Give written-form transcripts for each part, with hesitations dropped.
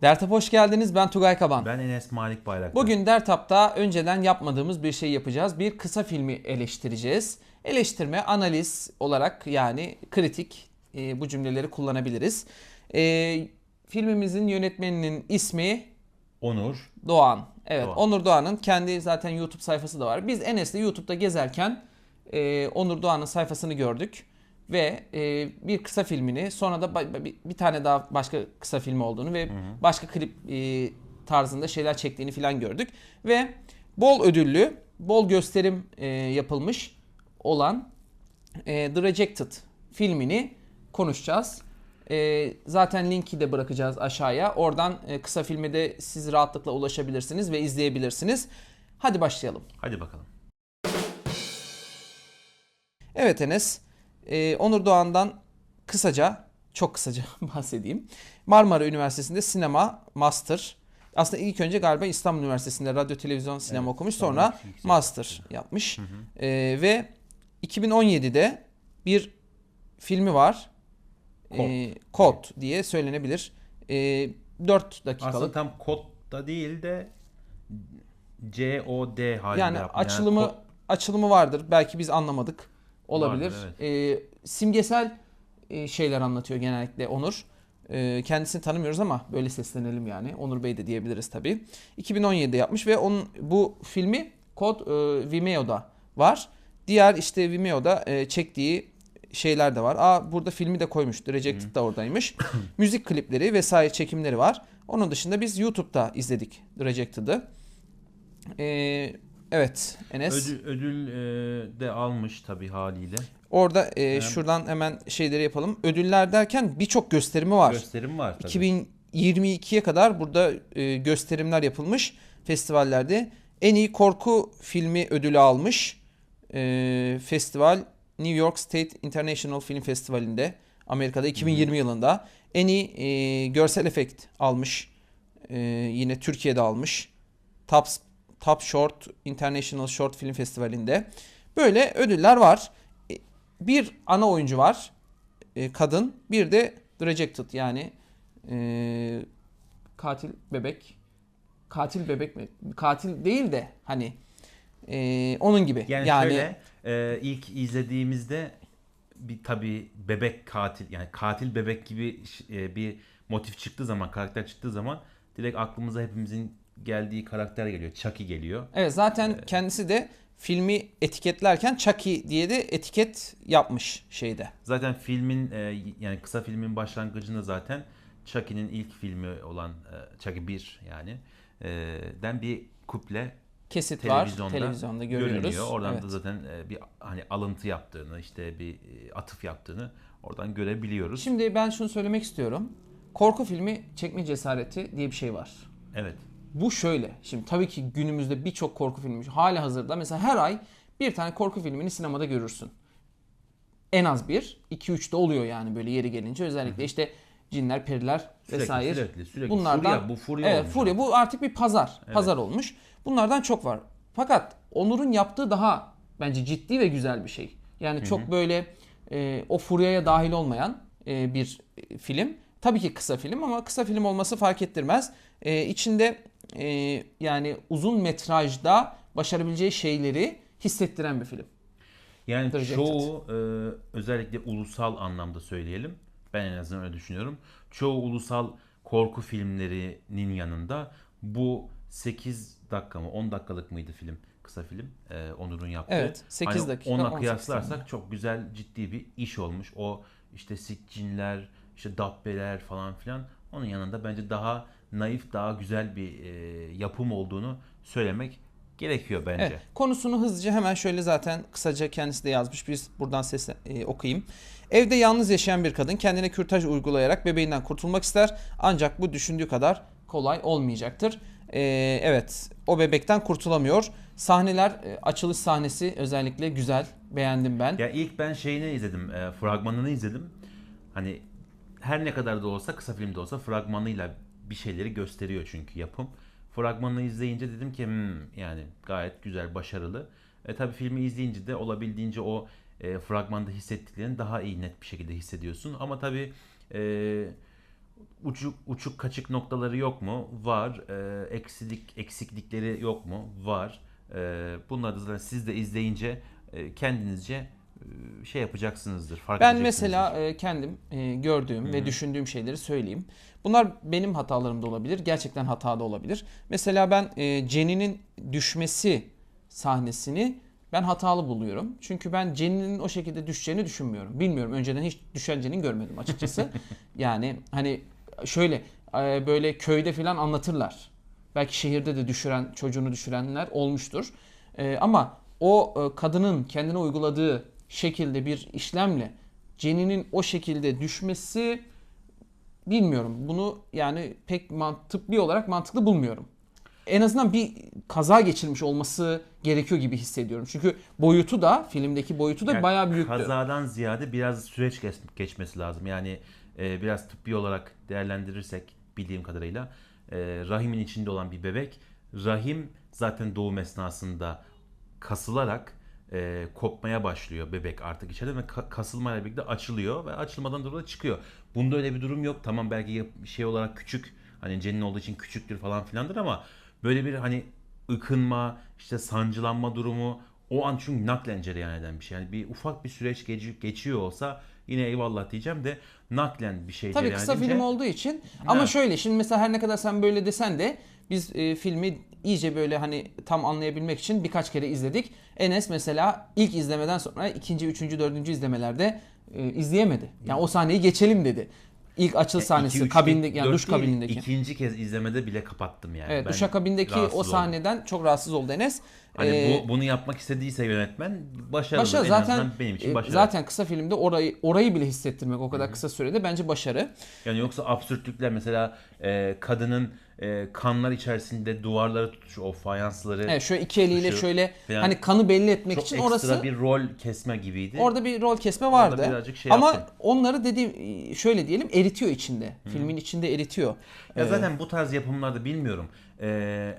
Dertap hoş geldiniz. Ben Tugay Kaban. Ben Enes Malik Bayraktar. Bugün Dertap'ta önceden yapmadığımız bir şey yapacağız. Bir kısa filmi eleştireceğiz. Eleştirme, analiz olarak yani kritik bu cümleleri kullanabiliriz. Filmimizin yönetmeninin ismi Onur Doğan. Evet, Doğan. Onur Doğan'ın kendi zaten YouTube sayfası da var. Biz Enes'le YouTube'da gezerken Onur Doğan'ın sayfasını gördük. Ve bir kısa filmini sonra da bir tane daha başka kısa filmi olduğunu ve başka klip tarzında şeyler çektiğini falan gördük. Ve bol ödüllü, bol gösterim yapılmış olan The Rejected filmini konuşacağız. Zaten linki de bırakacağız aşağıya. Oradan kısa filme de siz rahatlıkla ulaşabilirsiniz ve izleyebilirsiniz. Hadi başlayalım. Hadi bakalım. Evet Enes, Onur Doğan'dan çok kısaca bahsedeyim. Marmara Üniversitesi'nde sinema master. Aslında ilk önce galiba İstanbul Üniversitesi'nde radyo, televizyon, sinema okumuş. Sonra master yapmış. Ve 2017'de bir filmi var. Kod diye söylenebilir. 4 dakikalık. Aslında tam kod da değil de COD halinde Yani yaptım. açılımı vardır. Belki biz anlamadık. Olabilir. Vardır, evet. Simgesel şeyler anlatıyor genellikle Onur. Kendisini tanımıyoruz ama böyle seslenelim yani. Onur Bey de diyebiliriz tabii. 2017'de yapmış ve bu filmi Kod Vimeo'da var. Diğer işte Vimeo'da çektiği şeyler de var. Burada filmi de koymuş. Rejected da oradaymış. Müzik klipleri vesaire çekimleri var. Onun dışında biz YouTube'da izledik Rejected'ı. Evet Enes. Ödül de almış tabii haliyle. Orada şuradan hemen şeyleri yapalım. Ödüller derken birçok gösterimi var. Gösterim var tabii. 2022'ye kadar burada gösterimler yapılmış festivallerde. En iyi korku filmi ödülü almış. Festival New York State International Film Festivali'nde Amerika'da 2020 yılında. En iyi görsel efekt almış. Yine Türkiye'de almış. Top Short International Short Film Festivali'nde. Böyle ödüller var. Bir ana oyuncu var. Kadın. Bir de The Rejected yani katil bebek. Katil bebek mi? Katil değil de hani onun gibi. Yani şöyle ilk izlediğimizde bir tabii bebek katil, yani katil bebek gibi bir motif çıktığı zaman, karakter çıktığı zaman direkt aklımıza hepimizin geldiği karakter geliyor. Chucky geliyor. Evet, zaten kendisi de filmi etiketlerken Chucky diye de etiket yapmış şeyde. Zaten filmin yani kısa filmin başlangıcında zaten Chucky'nin ilk filmi olan Chucky 1 yani den bir kuple Kesit var. Televizyonda görüyoruz. görünüyor. Oradan Evet. da zaten bir hani alıntı yaptığını, işte bir atıf yaptığını oradan görebiliyoruz. Şimdi ben şunu söylemek istiyorum. Korku filmi çekme cesareti diye bir şey var. Evet. Bu şöyle. Şimdi tabii ki günümüzde birçok korku filmi hali hazırda mesela her ay bir tane korku filmini sinemada görürsün. En az bir. 2-3 de oluyor yani böyle yeri gelince. Özellikle işte cinler, periler vesaire. Sürekli. Bunlardan, Furya evet, olmuş Furya. artık. Bu artık bir pazar. Evet. Pazar olmuş. Bunlardan çok var. Fakat Onur'un yaptığı daha bence ciddi ve güzel bir şey. Yani çok böyle o furyaya dahil olmayan bir film. Tabii ki kısa film ama kısa film olması fark ettirmez. İçinde yani uzun metrajda başarabileceği şeyleri hissettiren bir film. Yani Rejected. çoğu özellikle ulusal anlamda söyleyelim. Ben en azından öyle düşünüyorum. Çoğu ulusal korku filmlerinin yanında bu 8 dakika mı 10 dakikalık mıydı film? Kısa film Onur'un yaptığı. Evet, 8 hani dakika, ona 18 kıyaslarsak saniye. çok güzel, ciddi bir iş olmuş. O işte siccinler, işte dabbeler falan filan, onun yanında bence daha naif, daha güzel bir yapım olduğunu söylemek gerekiyor bence. Evet, konusunu hızlıca hemen şöyle zaten kısaca kendisi de yazmış. Biz buradan okuyayım. Evde yalnız yaşayan bir kadın kendine kürtaj uygulayarak bebeğinden kurtulmak ister. Ancak bu düşündüğü kadar kolay olmayacaktır. Evet, o bebekten kurtulamıyor. Sahneler, açılış sahnesi özellikle güzel. Beğendim ben. Ya ilk ben şeyini izledim, fragmanını izledim. Hani her ne kadar da olsa, kısa filmde olsa fragmanıyla bir şeyleri gösteriyor çünkü yapım. Fragmanını izleyince dedim ki yani gayet güzel, başarılı. Tabii filmi izleyince de olabildiğince o fragmanda hissettiklerini daha iyi, net bir şekilde hissediyorsun. Ama tabii e, uçuk kaçık noktaları yok mu? Var. Eksiklikleri yok mu? Var. Bunları da zaten siz de izleyince kendinizce şey yapacaksınızdır. Fark Ben edeceksiniz. mesela kendim gördüğüm ve düşündüğüm şeyleri söyleyeyim. Bunlar benim hatalarım da olabilir. Gerçekten hata da olabilir. Mesela ben Jenny'nin düşmesi sahnesini ben hatalı buluyorum. Çünkü ben Jenny'nin o şekilde düşeceğini düşünmüyorum. Bilmiyorum. Önceden hiç düşen Jenny görmedim açıkçası. Yani hani şöyle böyle köyde falan anlatırlar. Belki şehirde de çocuğunu düşürenler olmuştur. Ama o kadının kendine uyguladığı şekilde bir işlemle Jenny'nin o şekilde düşmesi, bilmiyorum. Bunu yani pek tıbbi olarak mantıklı bulmuyorum. En azından bir kaza geçirmiş olması gerekiyor gibi hissediyorum. Çünkü filmdeki boyutu da Yani bayağı büyüktü. kazadan ziyade biraz süreç geçmesi lazım. Yani biraz tıbbi olarak değerlendirirsek bildiğim kadarıyla rahimin içinde olan bir bebek. Rahim zaten doğum esnasında kasılarak kopmaya başlıyor bebek artık içeride ve kasılmayla birlikte açılıyor ve açılmadan dolayı çıkıyor. Bunda öyle bir durum yok. Tamam belki şey olarak küçük, hani cenin olduğu için küçüktür falan filandır ama böyle bir hani ıkınma, işte sancılanma durumu o an çünkü naklen cereyan eden bir şey. Yani bir ufak bir süreç geçiyor olsa yine eyvallah diyeceğim de naklen bir şey Tabii cereyan kısa edince film olduğu için. Ama evet. şöyle, şimdi mesela her ne kadar sen böyle desen de biz filmi iyice böyle hani tam anlayabilmek için birkaç kere izledik. Enes mesela ilk izlemeden sonra ikinci, üçüncü, dördüncü izlemelerde izleyemedi. Yani o sahneyi geçelim dedi. İlk açılış sahnesi kabinde, yani duş kabinindeki. İkinci kez izlemede bile kapattım yani. Evet, Ben duşakabindeki o rahatsız oldum. sahneden çok rahatsız oldu Enes. Hani bunu yapmak istediyse yönetmen başarılı. Başarı En zaten azından benim için başarılı. zaten kısa filmde orayı bile hissettirmek o kadar kısa sürede bence başarı. Yani yoksa absürtlükler mesela kadının kanlar içerisinde duvarları tutuşu, o fayansları Evet, şöyle iki eliyle tutuşu şöyle falan hani kanı belli etmek çok için ekstra orası bir rol kesme gibiydi. orada bir rol kesme Orada vardı. birazcık şey Ama yaptım. onları şöyle diyelim eritiyor içinde. Filmin içinde eritiyor. Ya zaten bu tarz yapımlarda bilmiyorum.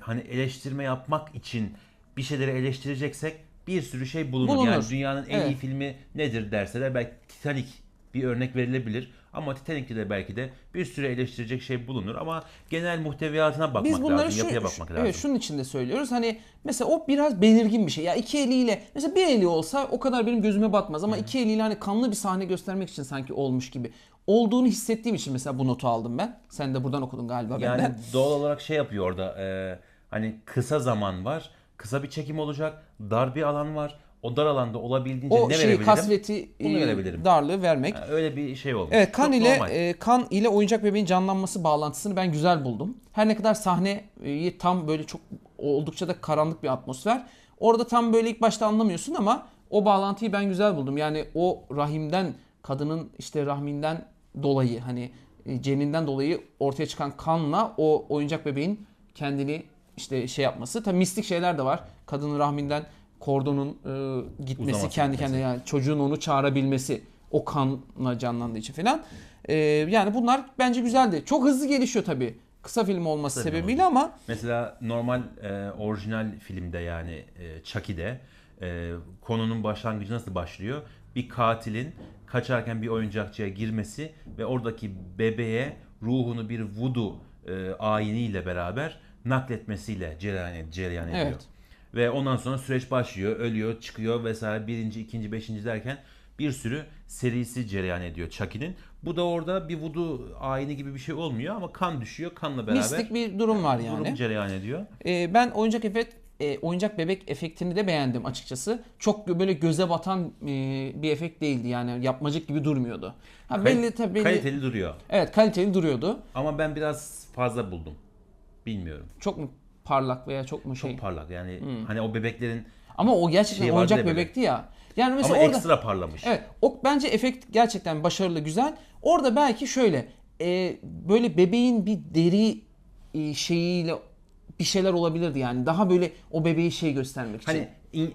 Hani eleştirme yapmak için bir şeyleri eleştireceksek bir sürü şey bulunur. Yani dünyanın en iyi Evet. filmi nedir derseler belki Titanic bir örnek verilebilir. Ama Titanic'te de belki de bir sürü eleştirecek şey bulunur. Ama genel muhteviyatına bakmak Biz bunları lazım, yapıya bakmak lazım. evet, şunun için de söylüyoruz. Hani mesela o biraz belirgin bir şey. Ya iki eliyle mesela bir eli olsa o kadar benim gözüme batmaz ama iki eliyle hani kanlı bir sahne göstermek için sanki olmuş gibi. Olduğunu hissettiğim için mesela bu notu aldım ben. Sen de buradan okudun galiba Yani benden. doğal olarak şey yapıyor orada. Hani kısa zaman var. Kısa bir çekim olacak. Dar bir alan var. O dar alanda olabildiğince O ne şeyi verebilirim? kasveti, Bunu verebilirim. darlığı vermek. Yani öyle bir şey olmuş. Evet, Çok normal. kan ile oyuncak bebeğin canlanması bağlantısını ben güzel buldum. Her ne kadar sahneyi tam böyle çok oldukça da karanlık bir atmosfer. Orada tam böyle ilk başta anlamıyorsun ama o bağlantıyı ben güzel buldum. Yani o rahimden, kadının işte rahminden dolayı hani ceninden dolayı ortaya çıkan kanla o oyuncak bebeğin kendini işte şey yapması. Tabii mistik şeyler de var. Kadının rahminden kordonun gitmesi, Uzaması, kendi gitmesi. kendine, yani çocuğun onu çağırabilmesi o kanla canlandığı için falan. Yani bunlar bence güzeldi. Çok hızlı gelişiyor tabii. Kısa film olması Kısa film sebebiyle ama Mesela normal orijinal filmde yani Chucky'de konunun başlangıcı nasıl başlıyor? Bir katilin kaçarken bir oyuncakçıya girmesi ve oradaki bebeğe ruhunu bir voodoo ayiniyle beraber nakletmesiyle cereyan ediyor. evet. Ve ondan sonra süreç başlıyor, ölüyor, çıkıyor vesaire birinci, ikinci, beşinci derken bir sürü serisi cereyan ediyor Chucky'nin. Bu da orada bir voodoo ayini gibi bir şey olmuyor ama kan düşüyor, kanla beraber Mistik bir durum var durum yani. cereyan ediyor. Ben oyuncak bebek efektini de beğendim açıkçası. Çok böyle göze batan bir efekt değildi yani, yapmacık gibi durmuyordu. Ha, belli. Kaliteli duruyor. Evet, kaliteli duruyordu. Ama ben biraz fazla buldum. Bilmiyorum. Çok mu parlak veya çok mu şey? Çok parlak yani hani o bebeklerin Ama o gerçekten şey vardı oyuncak ya böyle. bebekti ya. Yani mesela ama orada ekstra parlamış. evet, o bence efekt gerçekten başarılı, güzel. Orada belki şöyle böyle bebeğin bir deri şeyiyle bir şeyler olabilirdi yani. Daha böyle o bebeği şey göstermek için. Hani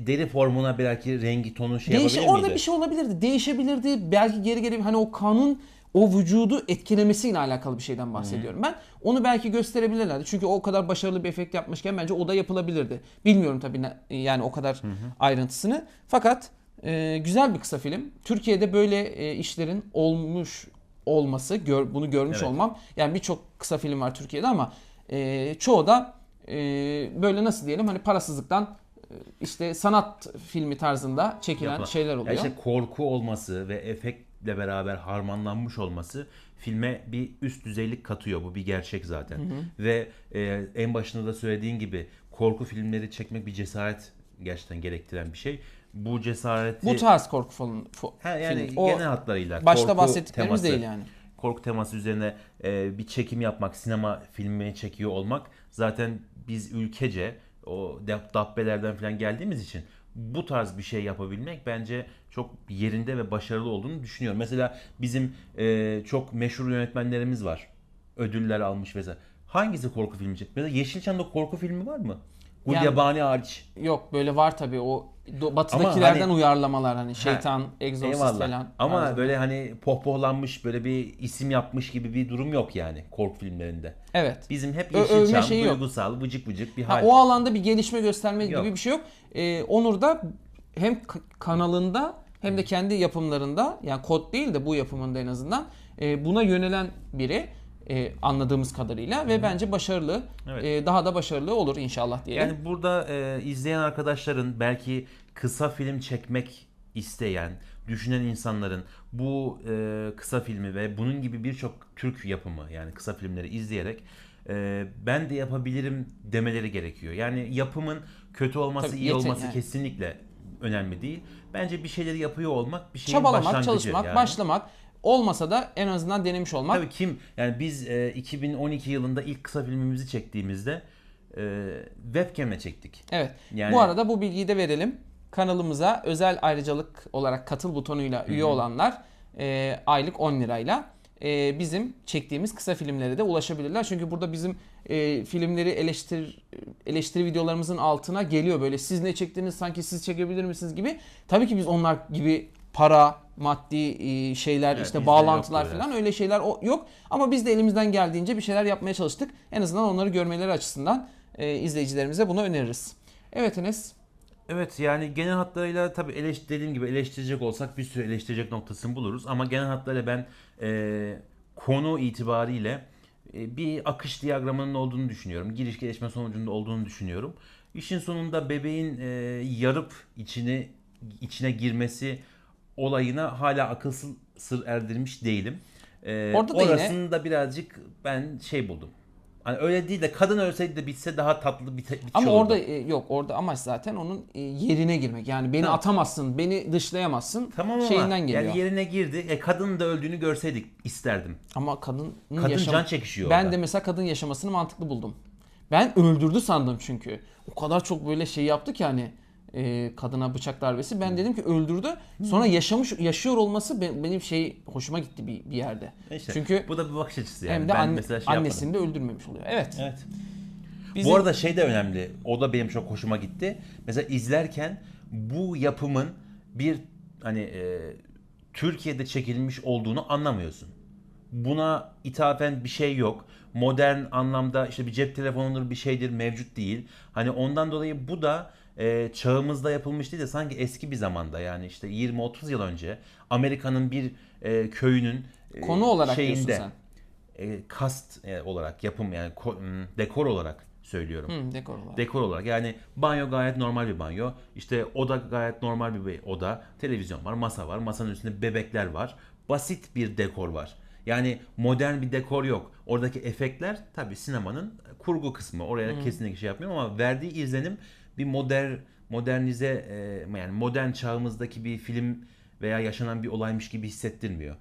deri formuna belki rengi tonu şey yapabilir Orada miydi? bir şey olabilirdi. Değişebilirdi. Belki geri hani o kanın o vücudu etkilemesiyle alakalı bir şeyden bahsediyorum ben. Onu belki gösterebilirlerdi. Çünkü o kadar başarılı bir efekt yapmışken bence o da yapılabilirdi. Bilmiyorum tabii yani o kadar ayrıntısını. Fakat güzel bir kısa film. Türkiye'de böyle işlerin olmuş olması, bunu görmüş Evet. olmam. Yani birçok kısa film var Türkiye'de ama çoğu da böyle nasıl diyelim hani parasızlıktan işte sanat filmi tarzında çekilen Yapılan. şeyler Ya oluyor. işte korku olması ve efektle beraber harmanlanmış olması filme bir üst düzeylik katıyor. Bu bir gerçek zaten. Ve en başında da söylediğin gibi korku filmleri çekmek bir cesaret gerçekten gerektiren bir şey. Bu cesareti Bu tarz korku falan yani film. O genel hatlarıyla başta korku bahsettiklerimiz teması, değil yani. korku teması üzerine bir çekim yapmak, sinema filmini çekiyor olmak zaten biz ülkece o dabbelerden falan geldiğimiz için bu tarz bir şey yapabilmek bence çok yerinde ve başarılı olduğunu düşünüyorum. Mesela bizim çok meşhur yönetmenlerimiz var. Ödüller almış vesaire. Hangisi korku filmi çekti? Mesela Yeşilçam'da korku filmi var mı? Yani Gulyabani hariç. yok böyle var tabii o Ama batıdakilerden hani uyarlamalar hani şeytan, egzorcist eyvallah. falan Ama tarzında. böyle hani pohpohlanmış böyle bir isim yapmış gibi bir durum yok yani korku filmlerinde. Evet. Bizim hep Övme Yeşilçam, şeyi yok. duygusal, vıcık vıcık bir Ha, hal. o alanda bir gelişme gösterme Yok. gibi bir şey yok. Onur da hem kanalında hem de kendi yapımlarında yani kod değil de bu yapımında en azından buna yönelen biri anladığımız kadarıyla ve bence başarılı. Evet. Daha da başarılı olur inşallah diyelim. Yani burada izleyen arkadaşların belki kısa film çekmek isteyen, düşünen insanların bu kısa filmi ve bunun gibi birçok Türk yapımı yani kısa filmleri izleyerek ben de yapabilirim demeleri gerekiyor. Yani yapımın kötü olması, Tabii, iyi olması yani. kesinlikle önemli değil. Bence bir şeyleri yapıyor olmak bir şeyin Çabalamak, başlangıcı. çalışmak, yani. başlamak olmasa da en azından denemiş olmak. Tabii yani biz 2012 yılında ilk kısa filmimizi çektiğimizde webcam'le çektik. Evet. Yani- Bu arada bu bilgiyi de verelim. Kanalımıza özel ayrıcalık olarak katıl butonuyla üye olanlar aylık 10 lirayla bizim çektiğimiz kısa filmlere de ulaşabilirler. Çünkü burada bizim filmleri eleştiri videolarımızın altına geliyor böyle siz ne çektiniz sanki siz çekebilir misiniz gibi. Tabii ki biz onlar gibi para, maddi şeyler Evet, işte bizde bağlantılar yok böyle. falan öyle şeyler yok. Ama biz de elimizden geldiğince bir şeyler yapmaya çalıştık. En azından onları görmeleri açısından izleyicilerimize bunu öneririz. Evet Enes. Evet yani genel hatlarıyla tabii dediğim gibi eleştirecek olsak bir sürü eleştirecek noktasını buluruz. Ama genel hatlarıyla ben konu itibariyle bir akış diyagramının olduğunu düşünüyorum. Giriş gelişme sonucunda olduğunu düşünüyorum. İşin sonunda bebeğin yarıp içine girmesi olayına hala akıl sır erdirmiş değilim. Orada da yine- orasını birazcık ben buldum. Hani öyle değil de kadın ölseydi de bitse daha tatlı bitiyor Ama olurdu. orada yok orada amaç zaten onun yerine girmek. Yani beni Ha. atamazsın, beni dışlayamazsın Tamam ama şeyinden geliyor. yani yerine girdi. Kadının da öldüğünü görseydik isterdim. Ama kadının Kadın can çekişiyor Ben orada. de mesela kadın yaşamasını mantıklı buldum. Ben öldürdü sandım çünkü. O kadar çok böyle şey yaptı ki hani kadına bıçak darbesi. Ben dedim ki öldürdü. Sonra yaşıyor olması benim hoşuma gitti bir yerde. İşte, Çünkü bu da bir bakış açısı yani. hem de Ben mesela annesini de öldürmemiş oluyor. Evet. yapmadım. Evet. Bizim- Bu arada de önemli. O da benim çok hoşuma gitti. Mesela izlerken bu yapımın bir hani Türkiye'de çekilmiş olduğunu anlamıyorsun. Buna ithafen bir şey yok. Modern anlamda işte bir cep telefonudur bir şeydir mevcut değil. Hani ondan dolayı bu da çağımızda yapılmış değil de sanki eski bir zamanda yani işte 20-30 yıl önce Amerika'nın bir köyünün Konu olarak diyorsun şeyinde sen. kast olarak yapım yani dekor olarak söylüyorum. Dekor olarak. Dekor olarak yani banyo gayet normal bir banyo. İşte oda gayet normal bir oda. Televizyon var, masa var. Masanın üstünde bebekler var. Basit bir dekor var. Yani modern bir dekor yok. Oradaki efektler tabii sinemanın kurgu kısmı. Oraya kesinlikle şey yapmıyorum ama verdiği izlenim bir modernize yani modern çağımızdaki bir film veya yaşanan bir olaymış gibi hissettirmiyor.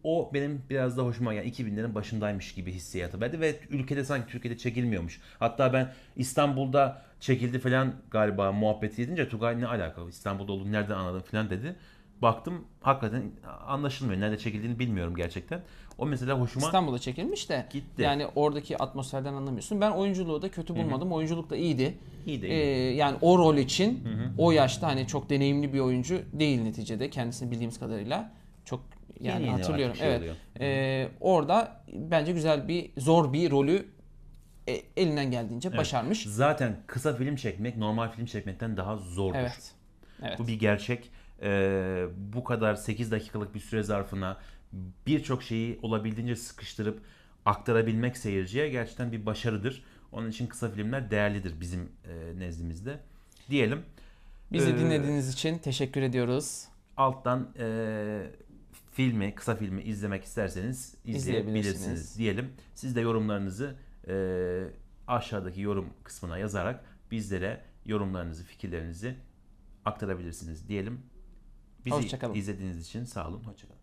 O benim biraz da hoşuma yani 2000'lerin başındaymış gibi hissiyatı verdi ve ülkede sanki Türkiye'de çekilmiyormuş. Hatta ben İstanbul'da çekildi falan galiba muhabbeti edince Tugay ne alakalı İstanbul'da olduğunu nereden anladın falan dedi. Baktım hakikaten anlaşılmıyor. Nerede çekildiğini bilmiyorum gerçekten. O mesela hoşuma İstanbul'da çekilmiş de gitti. yani oradaki atmosferden anlamıyorsun. Ben oyunculuğu da kötü bulmadım. Oyunculuk da iyiydi. İyi de Yani o rol için o yaşta hani çok deneyimli bir oyuncu değil neticede kendisini bildiğimiz kadarıyla. Çok yani Yeni hatırlıyorum. artık şey Evet. oluyor. Orada bence güzel zor bir rolü elinden geldiğince başarmış. Zaten kısa film çekmek normal film çekmekten daha zordur. Evet. Evet. Bu bir gerçek. bu kadar 8 dakikalık bir süre zarfına birçok şeyi olabildiğince sıkıştırıp aktarabilmek seyirciye gerçekten bir başarıdır. Onun için kısa filmler değerlidir bizim nezdimizde. Diyelim. Bizi Ee, dinlediğiniz için teşekkür ediyoruz. Alttan kısa filmi izlemek isterseniz izleyebilirsiniz İzleyebilirsiniz. diyelim. Siz de yorumlarınızı aşağıdaki yorum kısmına yazarak bizlere yorumlarınızı, fikirlerinizi aktarabilirsiniz diyelim. Bizi Hoşça kalın. izlediğiniz için sağ olun. Hoşça kalın.